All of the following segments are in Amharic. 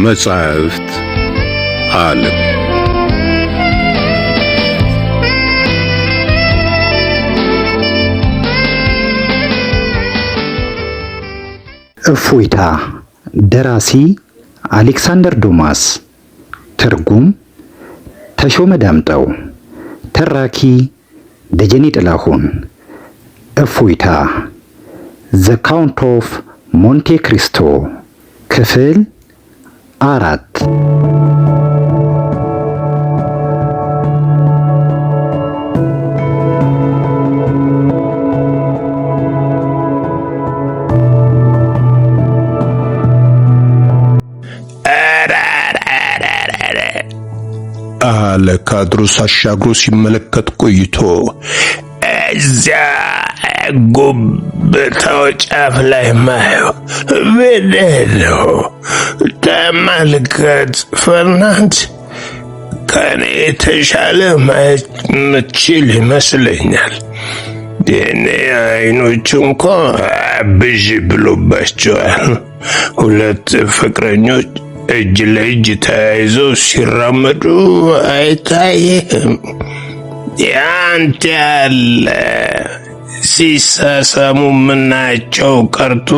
የመጻሕፍት ዓለም እፎይታ ደራሲ አሌክሳንደር ዱማስ ትርጉም ተሾመ ዳምጠው ተራኪ ደጀኔ ጥላሁን እፎይታ ዘ ካውንት ኦፍ ሞንቴ ክሪስቶ ክፍል 4 አለ ካድሮስ አሻግሮ ሲመለከት ቆይቶ። እዚያ ጉብታው ጫፍ ላይ ማየው በደለው ተመልከት ፈርናንድ፣ ከኔ የተሻለ ማየት ምችል ይመስለኛል። የኔ አይኖች እንኳ ብዥ ብሎባቸዋል። ሁለት ፍቅረኞች እጅ ለእጅ ተያይዘው ሲራመዱ አይታይህም? ያንተ ያለ ሲሳሳሙ ምናቸው ቀርቶ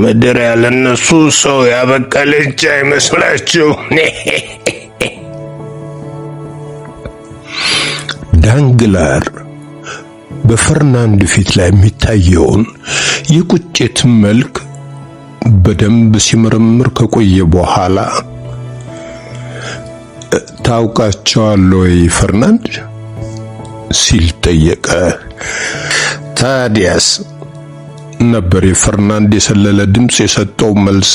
ምድር ያለነሱ ሰው ያበቀለች አይመስላችሁ? ዳንግላር በፈርናንድ ፊት ላይ የሚታየውን የቁጭት መልክ በደንብ ሲመረምር ከቆየ በኋላ ታውቃቸዋለህ ወይ ፈርናንድ ሲል ጠየቀ። ታዲያስ ነበር የፈርናንድ የሰለለ ድምፅ የሰጠው መልስ።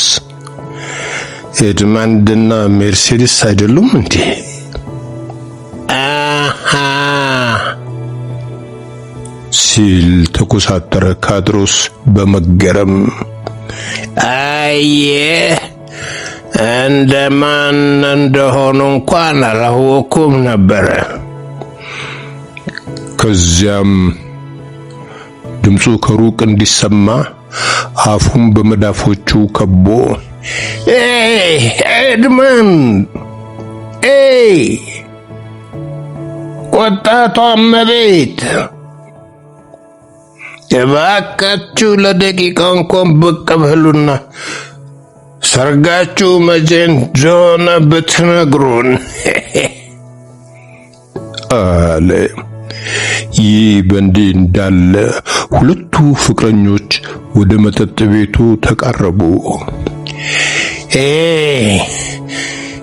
ኤድመንድና ሜርሴዲስ አይደሉም እንዴ? አሃ ሲል ተኮሳተረ ካድሮስ በመገረም። አየህ እንደማን እንደሆኑ እንኳን አላወኩም ነበረ። ከዚያም ድምፁ ከሩቅ እንዲሰማ አፉን በመዳፎቹ ከቦ ኤድመንድ፣ ወጣቷ እመቤት፣ እባካችሁ ለደቂቃ እንኳን ብቅ በሉና ሰርጋችሁ መቼ እንደሆነ ብትነግሩን አለ። ይህ በእንዲህ እንዳለ ሁለቱ ፍቅረኞች ወደ መጠጥ ቤቱ ተቃረቡ።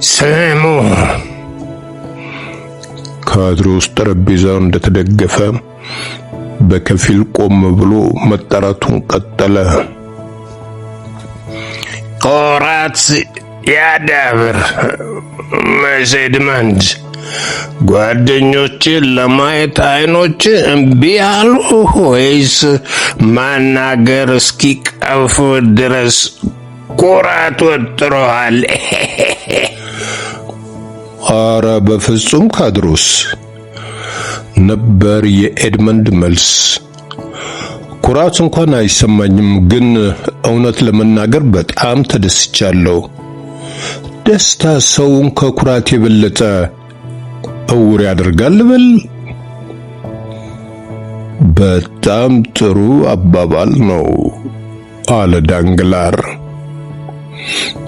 ስሙ፣ ካድሮስ ጠረጴዛው እንደተደገፈ በከፊል ቆም ብሎ መጠራቱን ቀጠለ። ቆራት ያዳብር ኤድመንድ፣ ጓደኞችን ለማየት አይኖች እምቢ አሉ ወይስ ማናገር እስኪቀፍ ድረስ ቆራት ወጥሮሃል? አረ በፍጹም ካድሮስ ነበር የኤድመንድ መልስ። ኩራት እንኳን አይሰማኝም፣ ግን እውነት ለመናገር በጣም ተደስቻለሁ። ደስታ ሰውን ከኩራት የበለጠ እውር ያደርጋል ልበል? በጣም ጥሩ አባባል ነው አለ ዳንግላር።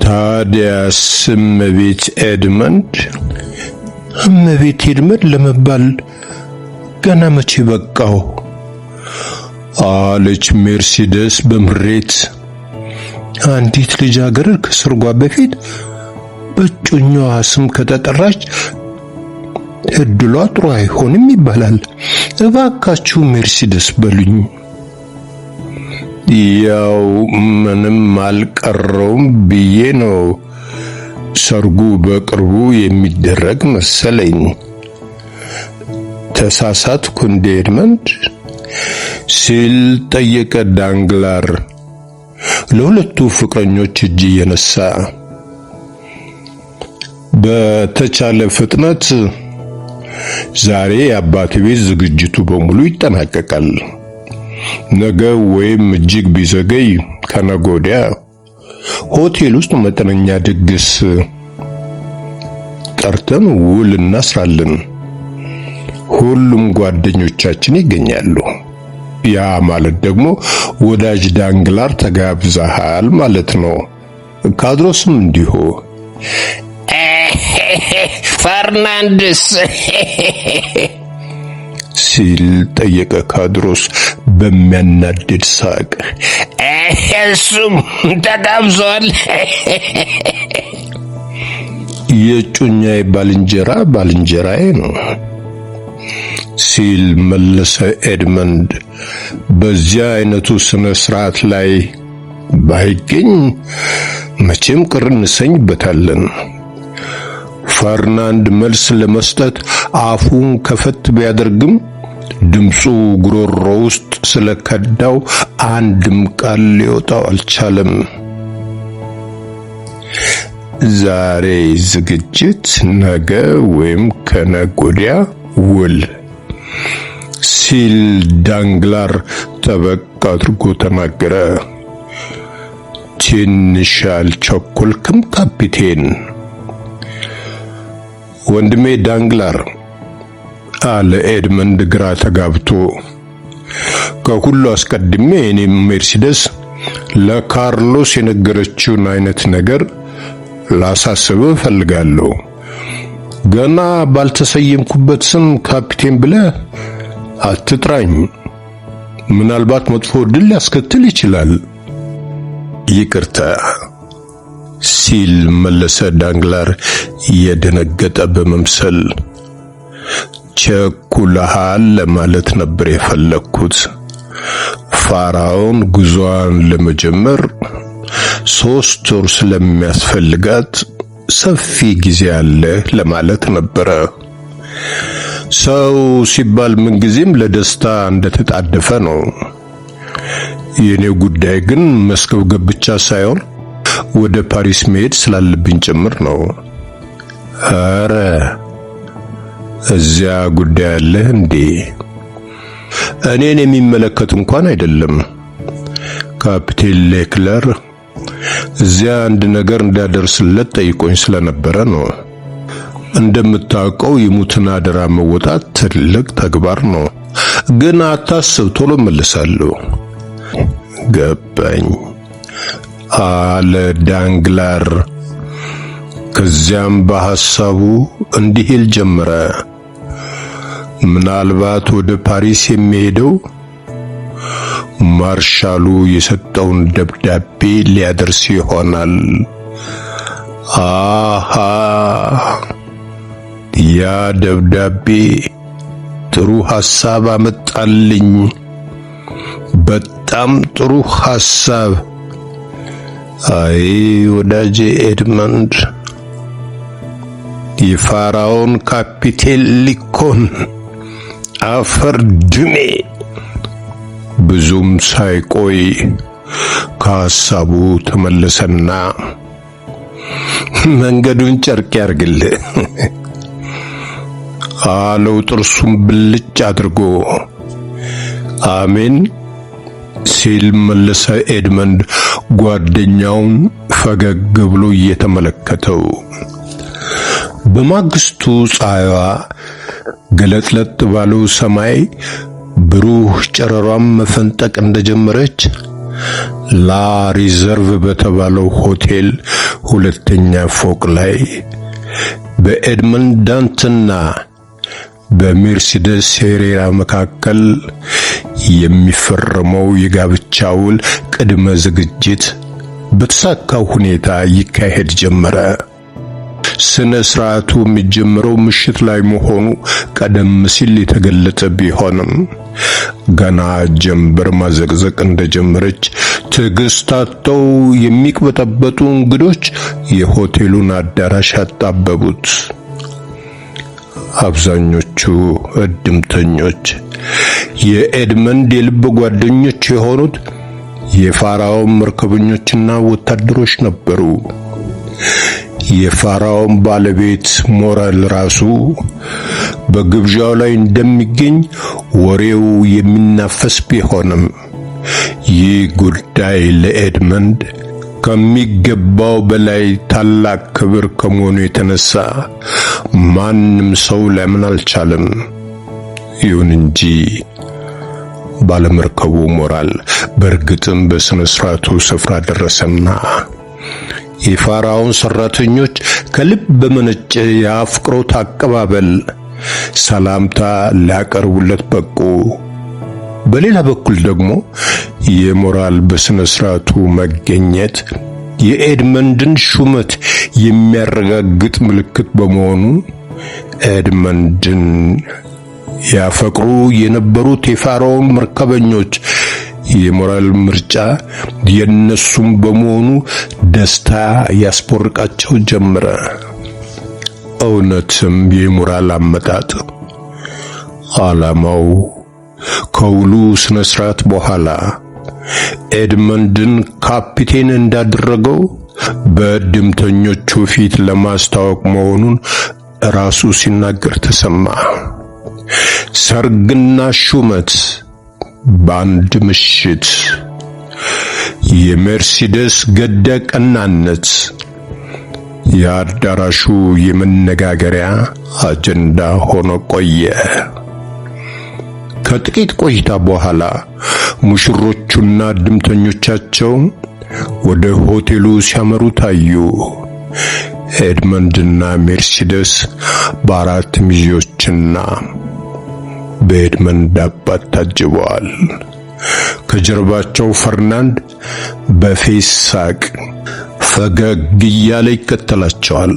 ታዲያስ እመቤት ኤድመንድ ለመባል ገና መቼ በቃው? አለች ሜርሴዲስ በምሬት። አንዲት ልጃገረድ ከሰርጓ በፊት በእጮኛዋ ስም ከተጠራች እድሏ ጥሩ አይሆንም ይባላል። እባካችሁ ሜርሴዲስ በሉኝ። ያው ምንም አልቀረውም ብዬ ነው። ሰርጉ በቅርቡ የሚደረግ መሰለኝ። ተሳሳትኩ እንዴ ኤድመንድ ሲል ጠየቀ ዳንግላር ለሁለቱ ፍቅረኞች እጅ እየነሳ። በተቻለ ፍጥነት ዛሬ አባቴ ቤት ዝግጅቱ በሙሉ ይጠናቀቃል። ነገ ወይም እጅግ ቢዘገይ ከነገ ወዲያ ሆቴል ውስጥ መጠነኛ ድግስ ጠርተን ውል እናስራለን። ሁሉም ጓደኞቻችን ይገኛሉ። ያ ማለት ደግሞ ወዳጅ ዳንግላር ተጋብዘሃል ማለት ነው። ካድሮስም እንዲሁ ፈርናንድስ ሲል ጠየቀ ካድሮስ በሚያናድድ ሳቅ። እሱም ተጋብዟል። የእጮኛዬ ባልንጀራዬ ነው ሲል መለሰ ኤድመንድ። በዚያ አይነቱ ስነ ስርዓት ላይ ባይገኝ መቼም ቅር እንሰኝበታለን። ፈርናንድ መልስ ለመስጠት አፉን ከፈት ቢያደርግም ድምፁ ጉሮሮ ውስጥ ስለከዳው አንድም ቃል ሊወጣው አልቻለም። ዛሬ ዝግጅት፣ ነገ ወይም ከነገ ወዲያ ውል ሲል ዳንግላር ጠበቅ አድርጎ ተናገረ። ትንሽ አልቸኮልክም ካፒቴን? ወንድሜ ዳንግላር አለ ኤድመንድ ግራ ተጋብቶ። ከሁሉ አስቀድሜ እኔም ሜርሲደስ ለካርሎስ የነገረችውን አይነት ነገር ላሳስብህ እፈልጋለሁ። ገና ባልተሰየምኩበት ስም ካፒቴን ብለህ አትጥራኝ። ምናልባት መጥፎ ዕድል ሊያስከትል ይችላል። ይቅርታ ሲል መለሰ ዳንግላር የደነገጠ በመምሰል። ቸኩለሃል ለማለት ነበር የፈለግኩት። ፋራውን ጉዞዋን ለመጀመር 3 ወር ስለሚያስፈልጋት ሰፊ ጊዜ አለ ለማለት ነበረ። ሰው ሲባል ምንጊዜም ለደስታ እንደተጣደፈ ነው። የኔው ጉዳይ ግን መስገብገብ ብቻ ሳይሆን ወደ ፓሪስ መሄድ ስላለብኝ ጭምር ነው። አረ እዚያ ጉዳይ አለ እንዴ? እኔን የሚመለከት እንኳን አይደለም። ካፒቴን ሌክለር እዚያ አንድ ነገር እንዳደርስለት ጠይቆኝ ስለነበረ ነው። እንደምታውቀው የሙትን አደራ መወጣት ትልቅ ተግባር ነው። ግን አታስብ፣ ቶሎ መልሳለሁ። ገባኝ አለ ዳንግላር። ከዚያም በሐሳቡ እንዲህ ይል ጀመረ። ምናልባት ወደ ፓሪስ የሚሄደው ማርሻሉ የሰጠውን ደብዳቤ ሊያደርስ ይሆናል። አሃ ያ ደብዳቤ ጥሩ ሐሳብ አመጣልኝ። በጣም ጥሩ ሐሳብ። አይ ወዳጄ ኤድመንድ፣ የፋራውን ካፒቴን ሊኮን አፈር ድሜ። ብዙም ሳይቆይ ከሐሳቡ ተመለሰና መንገዱን ጨርቅ ያርግልህ አለው ጥርሱን ብልጭ አድርጎ። አሜን ሲል መለሰ ኤድመንድ ጓደኛውን ፈገግ ብሎ እየተመለከተው። በማግስቱ ፀሐይዋ ገለጥለጥ ባለው ሰማይ ብሩህ ጨረሯን መፈንጠቅ እንደጀመረች ላ ሪዘርቭ በተባለው ሆቴል ሁለተኛ ፎቅ ላይ በኤድመንድ ዳንትና በሜርሲደስ ሄሬራ መካከል የሚፈረመው የጋብቻ ውል ቅድመ ዝግጅት በተሳካው ሁኔታ ይካሄድ ጀመረ። ስነ ስርዓቱ የሚጀምረው ምሽት ላይ መሆኑ ቀደም ሲል የተገለጸ ቢሆንም ገና ጀንበር ማዘቅዘቅ እንደጀመረች ትዕግስታቸው የሚቅበጠበጡ እንግዶች የሆቴሉን አዳራሽ አጣበቡት። አብዛኞቹ እድምተኞች የኤድመንድ የልብ ጓደኞች የሆኑት የፋራውን መርከበኞችና ወታደሮች ነበሩ። የፋራውን ባለቤት ሞራል ራሱ በግብዣው ላይ እንደሚገኝ ወሬው የሚናፈስ ቢሆንም ይህ ጉዳይ ለኤድመንድ ከሚገባው በላይ ታላቅ ክብር ከመሆኑ የተነሳ ማንም ሰው ሊያምን አልቻለም። ይሁን እንጂ ባለመርከቡ ሞራል በእርግጥም በስነ ስርዓቱ ስፍራ ደረሰና የፋራውን ሰራተኞች ከልብ በመነጨ የአፍቅሮት አቀባበል ሰላምታ ሊያቀርቡለት በቁ። በሌላ በኩል ደግሞ የሞራል በስነ ስርዓቱ መገኘት የኤድመንድን ሹመት የሚያረጋግጥ ምልክት በመሆኑ ኤድመንድን ያፈቅሩ የነበሩት የፋራውን መርከበኞች የሞራል ምርጫ የነሱም በመሆኑ ደስታ ያስፖርቃቸው ጀመረ። እውነትም የሞራል አመጣጥ ዓላማው ከውሉ ስነ ስርዓት በኋላ ኤድመንድን ካፒቴን እንዳደረገው በድምተኞቹ ፊት ለማስታወቅ መሆኑን ራሱ ሲናገር ተሰማ። ሰርግና ሹመት በአንድ ምሽት፣ የሜርሲደስ ገደ ቀናነት የአዳራሹ የመነጋገሪያ አጀንዳ ሆኖ ቆየ። ከጥቂት ቆይታ በኋላ ሙሽሮቹና ድምተኞቻቸው ወደ ሆቴሉ ሲያመሩ ታዩ። ኤድመንድና ሜርሲደስ በአራት ሚዜዎችና በኤድመንድ አባት ታጅበዋል። ከጀርባቸው ፈርናንድ በፌስ ሳቅ ፈገግ እያለ ይከተላቸዋል።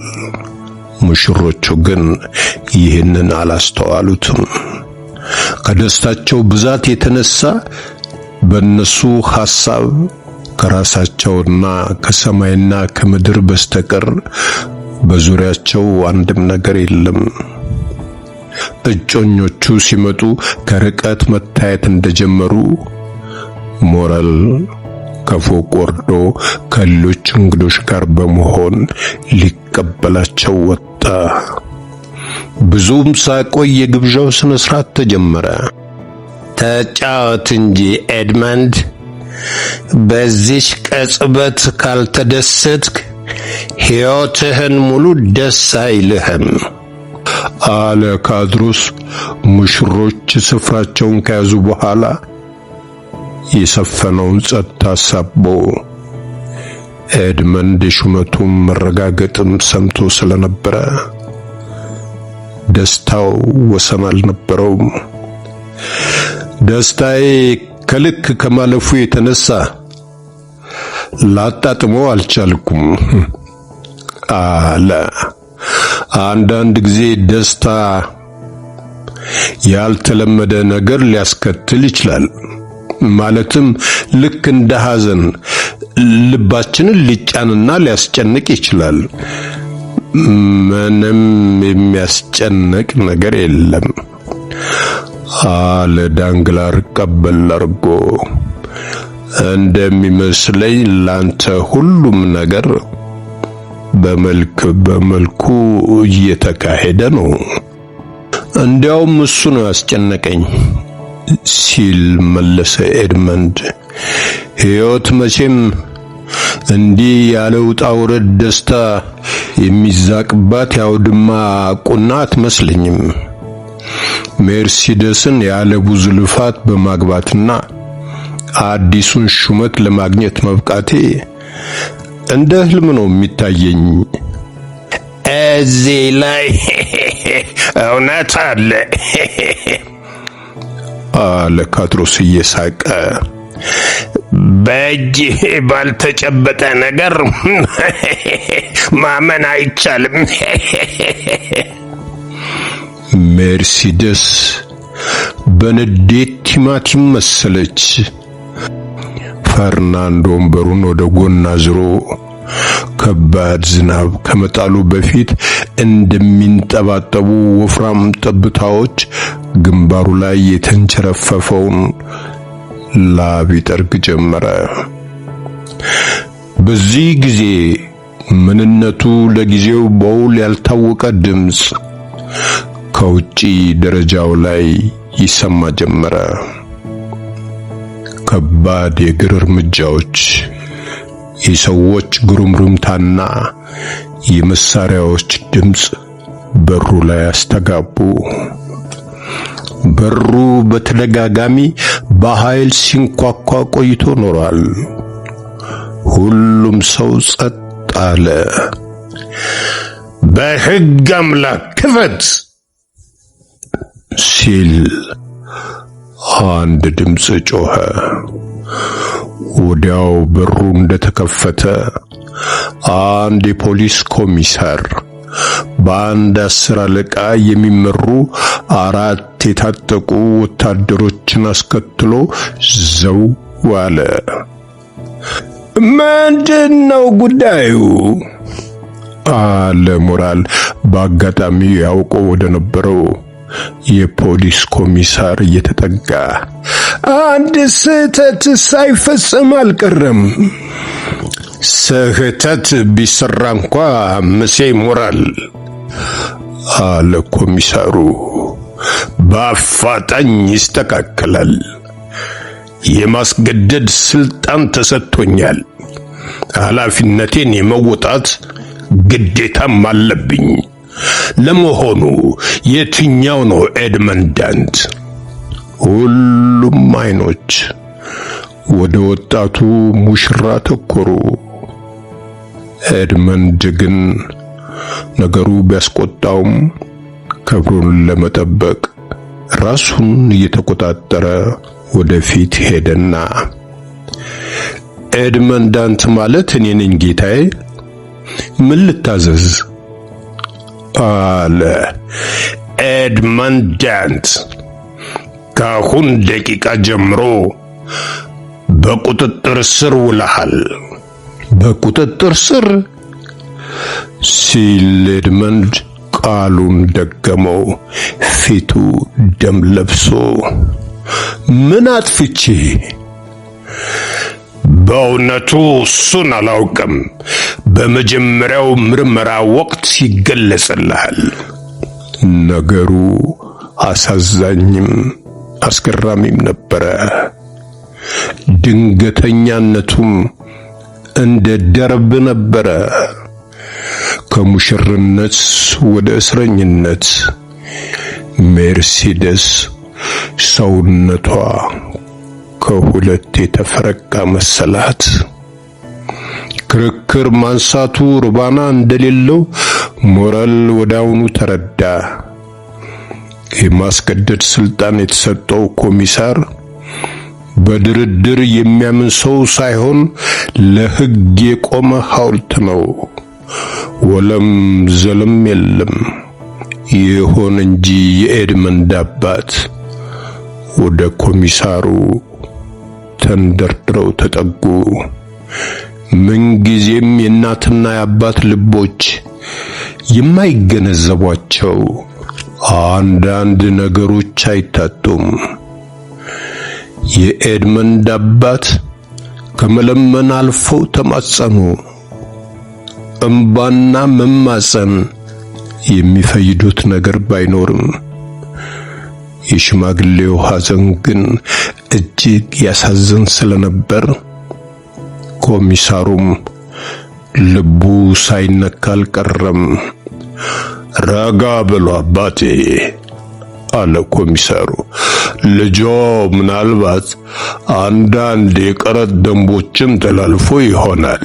ሙሽሮቹ ግን ይህንን አላስተዋሉትም። ከደስታቸው ብዛት የተነሳ በእነሱ ሐሳብ ከራሳቸውና ከሰማይና ከምድር በስተቀር በዙሪያቸው አንድም ነገር የለም። እጮኞቹ ሲመጡ ከርቀት መታየት እንደጀመሩ ሞራል ከፎቅ ወርዶ ከሌሎች እንግዶች ጋር በመሆን ሊቀበላቸው ወጣ። ብዙም ሳይቆይ የግብዣው ስነ ስርዓት ተጀመረ። ተጫወት እንጂ ኤድመንድ፣ በዚህ ቅጽበት ካልተደሰትክ ሕይወትህን ሙሉ ደስ አይልህም አለ ካድሮስ ሙሽሮች ስፍራቸውን ከያዙ በኋላ የሰፈነውን ጸጥታ አሳቦ። ኤድመንድ የሹመቱን መረጋገጥም ሰምቶ ስለነበረ ደስታው ወሰን አልነበረውም። ደስታዬ ከልክ ከማለፉ የተነሳ ላጣጥመው አልቻልኩም አለ። አንዳንድ ጊዜ ደስታ ያልተለመደ ነገር ሊያስከትል ይችላል። ማለትም ልክ እንደ ሐዘን ልባችንን ሊጫንና ሊያስጨንቅ ይችላል። ምንም የሚያስጨንቅ ነገር የለም አለ ዳንግላር ቀበል አርጎ። እንደሚመስለኝ ላንተ ሁሉም ነገር በመልኩ እየተካሄደ ነው። እንዲያውም እሱ ነው ያስጨነቀኝ ሲል መለሰ ኤድመንድ። ሕይወት መቼም እንዲህ ያለ ውጣ ውረድ ደስታ የሚዛቅባት ያውድማ ቁና አትመስለኝም። ሜርሲደስን ያለ ብዙ ልፋት በማግባትና አዲሱን ሹመት ለማግኘት መብቃቴ እንደ ህልም ነው የሚታየኝ። እዚህ ላይ እውነት አለ አለ ካድሮስ እየሳቀ። በእጅ ባልተጨበጠ ነገር ማመን አይቻልም። ሜርሲደስ በንዴት ቲማቲም መሰለች። ፈርናንዶ ወንበሩን ወደ ጎን አዝሮ ከባድ ዝናብ ከመጣሉ በፊት እንደሚንጠባጠቡ ወፍራም ጠብታዎች ግንባሩ ላይ የተንቸረፈፈውን ላብ ይጠርግ ጀመረ። በዚህ ጊዜ ምንነቱ ለጊዜው በውል ያልታወቀ ድምፅ ከውጪ ደረጃው ላይ ይሰማ ጀመረ። ከባድ የእግር እርምጃዎች የሰዎች ግሩምሩምታና የመሳሪያዎች ድምፅ በሩ ላይ አስተጋቡ። በሩ በተደጋጋሚ በኃይል ሲንኳኳ ቆይቶ ኖሯል። ሁሉም ሰው ጸጥ አለ። በሕግ አምላክ ክፈት ሲል አንድ ድምፅ ጮኸ። ወዲያው በሩ እንደተከፈተ አንድ የፖሊስ ኮሚሳር በአንድ 10 አለቃ የሚመሩ 4 የታጠቁ ወታደሮችን አስከትሎ ዘው አለ። ምንድነው ጉዳዩ? አለ ሞራል በአጋጣሚ ያውቆ ወደ ነበረው የፖሊስ ኮሚሳር እየተጠጋ። አንድ ስህተት ሳይፈጸም አልቀረም። ስህተት ቢሰራ እንኳ መሴ ሞራል አለ ኮሚሳሩ፣ በአፋጣኝ ይስተካከላል። የማስገደድ ስልጣን ተሰጥቶኛል። ኃላፊነቴን የመወጣት ግዴታም አለብኝ። ለመሆኑ የትኛው ነው ኤድመንድ ዳንት? ሁሉም አይኖች ወደ ወጣቱ ሙሽራ ተኮሩ። ኤድመንድ ግን ነገሩ ቢያስቆጣውም ክብሩን ለመጠበቅ ራሱን እየተቆጣጠረ ወደፊት ሄደና ኤድመንድ ዳንት ማለት እኔ ነኝ ጌታዬ፣ ምን ልታዘዝ አለ። ኤድመንድ ዳንት ከአሁን ደቂቃ ጀምሮ በቁጥጥር ስር ውለሃል። በቁጥጥር ስር ሲል ኤድመንድ ቃሉን ደገመው። ፊቱ ደም ለብሶ ምን አጥፍቼ? በእውነቱ እሱን አላውቅም። በመጀመሪያው ምርመራ ወቅት ይገለጽልሃል። ነገሩ አሳዛኝም አስገራሚም ነበረ። ድንገተኛነቱም እንደ ደርብ ነበረ። ከሙሽርነት ወደ እስረኝነት ሜርሲደስ ሰውነቷ ከሁለት የተፈረቃ መሰላት። ክርክር ማንሳቱ ርባና እንደሌለው ሞራል ወዳውኑ ተረዳ። የማስገደድ ስልጣን የተሰጠው ኮሚሳር በድርድር የሚያምን ሰው ሳይሆን ለሕግ የቆመ ሐውልት ነው። ወለም ዘለም የለም። ይሁን እንጂ የኤድመንድ አባት ወደ ኮሚሳሩ ተንደርድረው ተጠጉ። ምንጊዜም የእናትና የአባት ልቦች የማይገነዘቧቸው አንዳንድ ነገሮች አይታጡም። የኤድመንድ አባት ከመለመን አልፈው ተማጸኑ። እምባና መማጸን የሚፈይዱት ነገር ባይኖርም የሽማግሌው ሐዘን ግን እጅግ ያሳዝን ስለነበር ኮሚሳሩም ልቡ ሳይነካ አልቀረም። ረጋ ብሎ አባቴ አለ ኮሚሳሩ። ልጆ ምናልባት አንዳንድ የቀረጥ ደንቦችን ተላልፎ ይሆናል።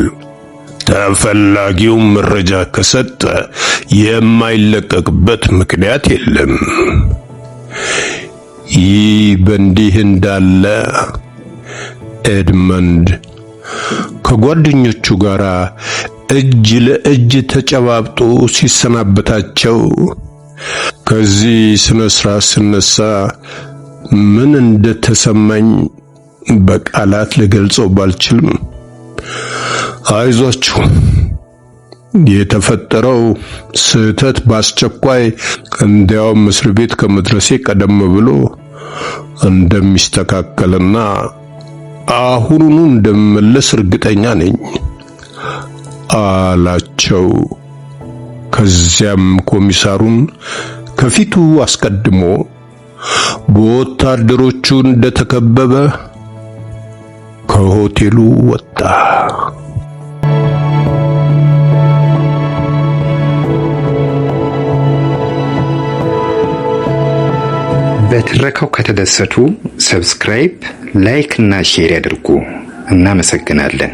ተፈላጊው መረጃ ከሰጠ የማይለቀቅበት ምክንያት የለም። ይህ በእንዲህ እንዳለ ኤድመንድ ከጓደኞቹ ጋር እጅ ለእጅ ተጨባብጦ ሲሰናበታቸው ከዚህ ስነ ስርዓት ስነሳ ምን እንደተሰማኝ በቃላት ልገልጸው ባልችልም፣ አይዟችሁ፣ የተፈጠረው ስህተት በአስቸኳይ እንዲያውም እስር ቤት ከመድረሴ ቀደም ብሎ እንደሚስተካከልና አሁኑኑ እንደምመለስ እርግጠኛ ነኝ አላቸው። ከዚያም ኮሚሳሩን ከፊቱ አስቀድሞ በወታደሮቹ እንደተከበበ ከሆቴሉ ወጣ። በትረካው ከተደሰቱ ሰብስክራይብ፣ ላይክ እና ሼር ያድርጉ። እናመሰግናለን።